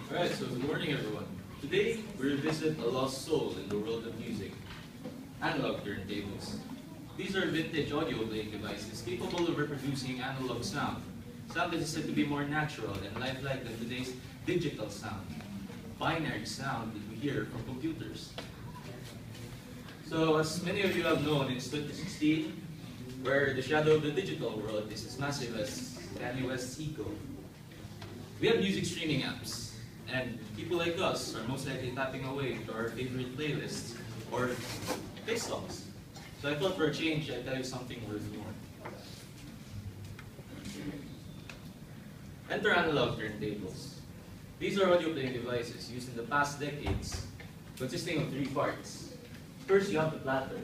Alright, so good morning everyone. Today, we revisit a lost soul in the world of music, analog turntables. These are vintage audio playing devices capable of reproducing analog sound. Sound that is said to be more natural and lifelike than today's digital sound, binary sound that we hear from computers. So, as many of you have known, it's 2016, where the shadow of the digital world is as massive as Kanye West's ego. We have music streaming apps, and people like us are most likely tapping away to our favorite playlists or play songs. So I thought for a change, I'd tell you something worth more. Enter analog turntables. These are audio playing devices used in the past decades, consisting of three parts. First, you have the platter.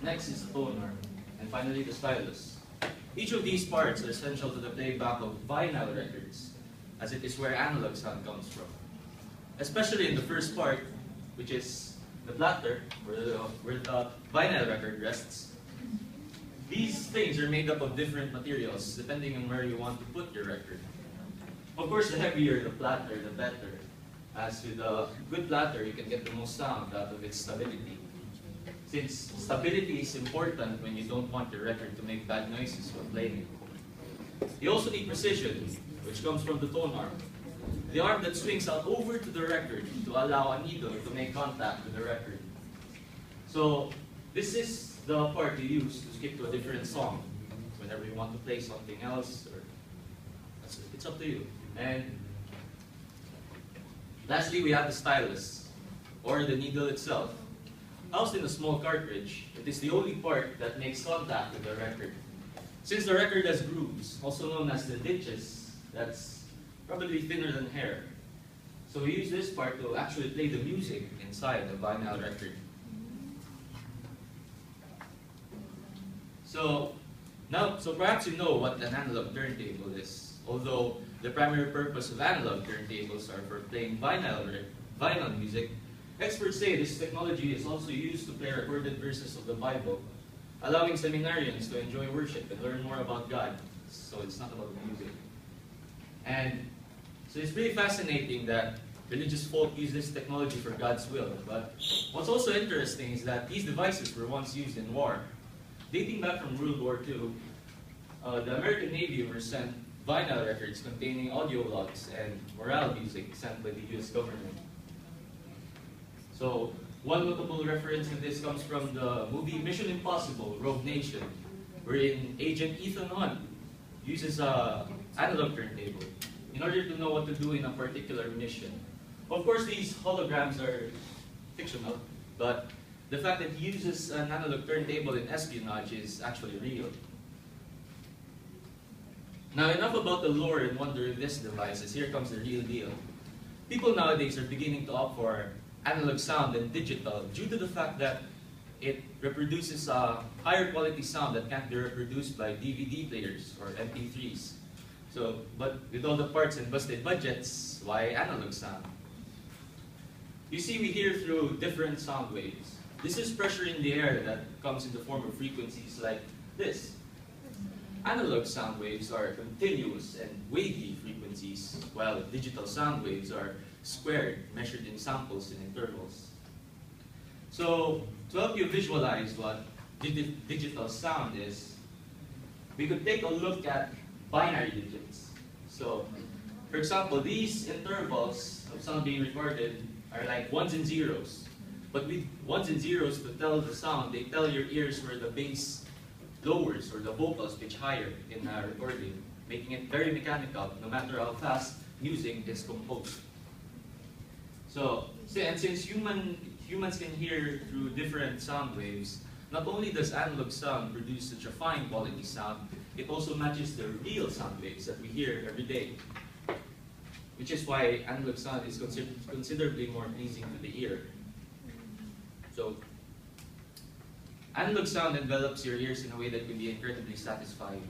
Next is the tone arm. And finally, the stylus. Each of these parts are essential to the playback of vinyl records, as it is where analog sound comes from. Especially in the first part, which is the platter, where the vinyl record rests. These things are made up of different materials, depending on where you want to put your record. Of course, the heavier the platter, the better. As with a good platter, you can get the most sound out of its stability. Since stability is important when you don't want your record to make bad noises while playing it. You also need precision, which comes from the tone arm. The arm that swings out over to the record to allow a needle to make contact with the record. So, this is the part you use to skip to a different song whenever you want to play something else, or it's up to you. And lastly, we have the stylus, or the needle itself. Housed in a small cartridge, it is the only part that makes contact with the record. Since the record has grooves, also known as the ditches, that's probably thinner than hair. So we use this part to actually play the music inside the vinyl record. So perhaps you know what an analog turntable is, although the primary purpose of analog turntables are for playing vinyl music. Experts say this technology is also used to play recorded verses of the Bible, allowing seminarians to enjoy worship and learn more about God. So it's not about the music. And so it's pretty fascinating that religious folk use this technology for God's will. But what's also interesting is that these devices were once used in war. Dating back from World War II, the American Navy were sent vinyl records containing audio logs and morale music sent by the US government. So, one notable reference to this comes from the movie Mission Impossible, Rogue Nation, wherein Agent Ethan Hunt uses an analog turntable in order to know what to do in a particular mission. Of course, these holograms are fictional, but the fact that he uses an analog turntable in espionage is actually real. Now, enough about the lore and wonder of this device, as here comes the real deal. People nowadays are beginning to opt for analog sound than digital due to the fact that it reproduces a higher quality sound that can't be reproduced by DVD players or MP3s. So, but with all the parts and busted budgets, why analog sound? You see, we hear through different sound waves. This is pressure in the air that comes in the form of frequencies like this. Analog sound waves are continuous and wavy frequencies, while digital sound waves are squared, measured in samples and intervals. So, to help you visualize what digital sound is, we could take a look at binary digits. So, for example, these intervals of sound being recorded are like ones and zeros. But with ones and zeros to tell the sound, they tell your ears where the bass lowers or the vocals pitch higher in a recording, making it very mechanical no matter how fast music is composed. So, and since humans can hear through different sound waves, not only does analog sound produce such a fine quality sound, it also matches the real sound waves that we hear every day. Which is why analog sound is considerably more pleasing to the ear. So, analog sound envelops your ears in a way that can be incredibly satisfying.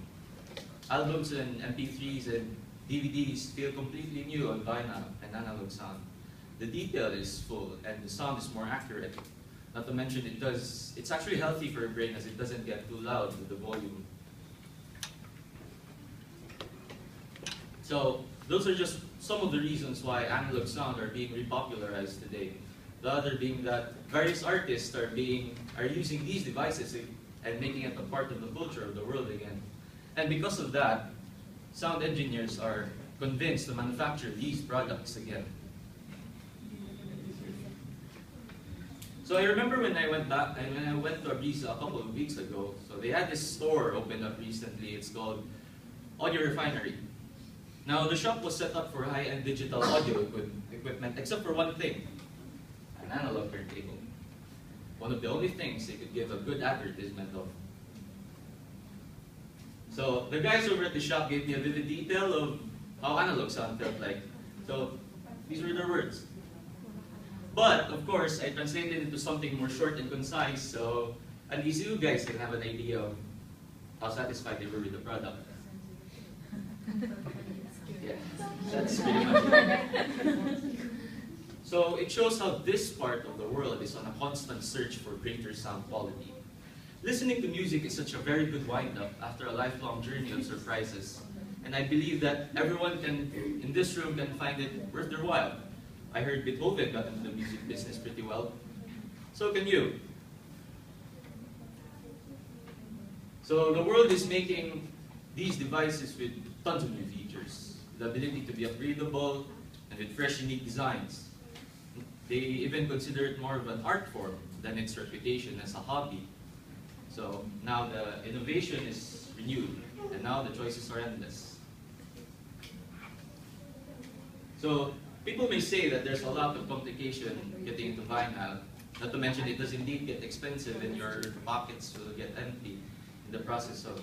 Albums and MP3s and DVDs feel completely new on vinyl and analog sound. The detail is full and the sound is more accurate. Not to mention it's actually healthy for your brain as it doesn't get too loud with the volume. So those are just some of the reasons why analog sound are being repopularized today. The other being that various artists are using these devices and making it a part of the culture of the world again. And because of that, sound engineers are convinced to manufacture these products again. So I remember when I went to Abrisa a couple of weeks ago, so they had this store opened up recently. It's called Audio Refinery. Now the shop was set up for high-end digital audio equipment, except for one thing, an analog turntable. One of the only things they could give a good advertisement of. So the guys over at the shop gave me a vivid detail of how analog sound felt like. So these were their words. But, of course, I translated it into something more short and concise, so at least you guys can have an idea of how satisfied they were with the product. Yeah, that's pretty much it. So it shows how this part of the world is on a constant search for greater sound quality. Listening to music is such a very good wind-up after a lifelong journey of surprises, and I believe that everyone in this room can find it worth their while. I heard Beethoven got into the music business pretty well. So can you. So the world is making these devices with tons of new features. The ability to be upgradable and with fresh, unique designs. They even consider it more of an art form than its reputation as a hobby. So now the innovation is renewed, and now the choices are endless. So people may say that there's a lot of complication getting into vinyl, not to mention it does indeed get expensive and your pockets will get empty in the process of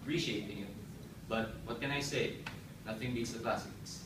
appreciating it. But what can I say? Nothing beats the classics.